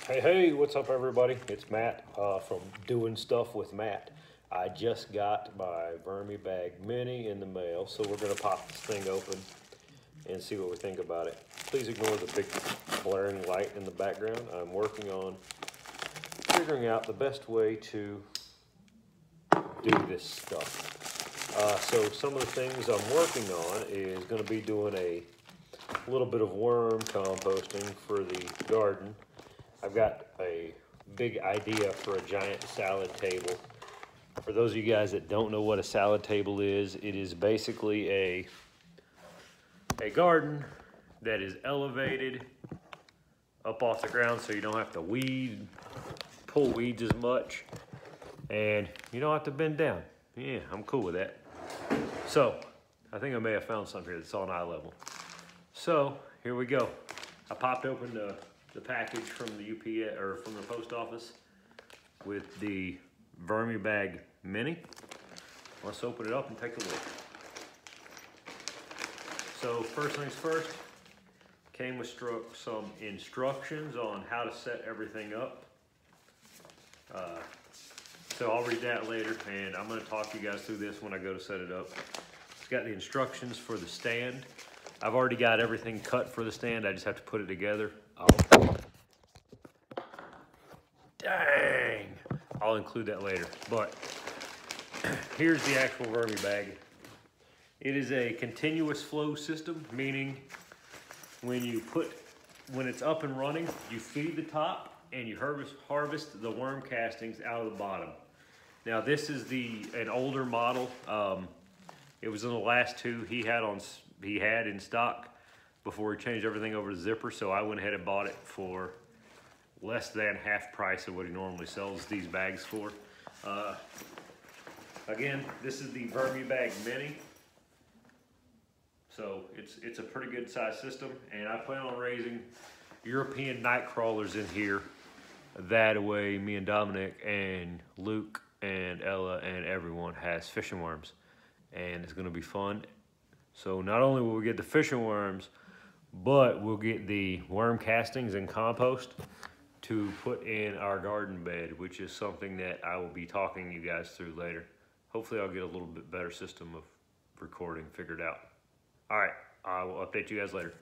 Hey, what's up everybody? It's Matt from Doing Stuff with Matt. I just got my Vermibag Mini in the mail, so we're gonna pop this thing open and see what we think about it. Please ignore the big blaring light in the background. I'm working on figuring out the best way to do this stuff. So some of the things I'm working on is gonna be doing a little bit of worm composting for the garden. I've got a big idea for a giant salad table. For those of you guys that don't know what a salad table is, it is basically a garden that is elevated up off the ground so you don't have to pull weeds as much, and you don't have to bend down. Yeah, I'm cool with that. So, I think I may have found something here that's on eye level. So, here we go. I popped open the package from the UPS or from the post office with the Vermibag Mini. Let's open it up and take a look. So first things first, came with some instructions on how to set everything up. So I'll read that later, and I'm going to talk you guys through this when I go to set it up. It's got the instructions for the stand. I've already got everything cut for the stand. I just have to put it together. Dang! I'll include that later. But here's the actual Vermibag. It is a continuous flow system, meaning when it's up and running, you feed the top and you harvest the worm castings out of the bottom. Now this is an older model. It was in the last two he had in stock before he changed everything over to zipper, so I went ahead and bought it for less than half price of what he normally sells these bags for. Again, this is the Vermibag Mini, so it's a pretty good size system, and I plan on raising European night crawlers in here. That way me and Dominic and Luke and Ella and everyone has fishing worms, and it's gonna be fun. So not only will we get the fishing worms, but we'll get the worm castings and compost to put in our garden bed, which is something that I will be talking you guys through later. Hopefully I'll get a little bit better system of recording figured out. All right, I will update you guys later.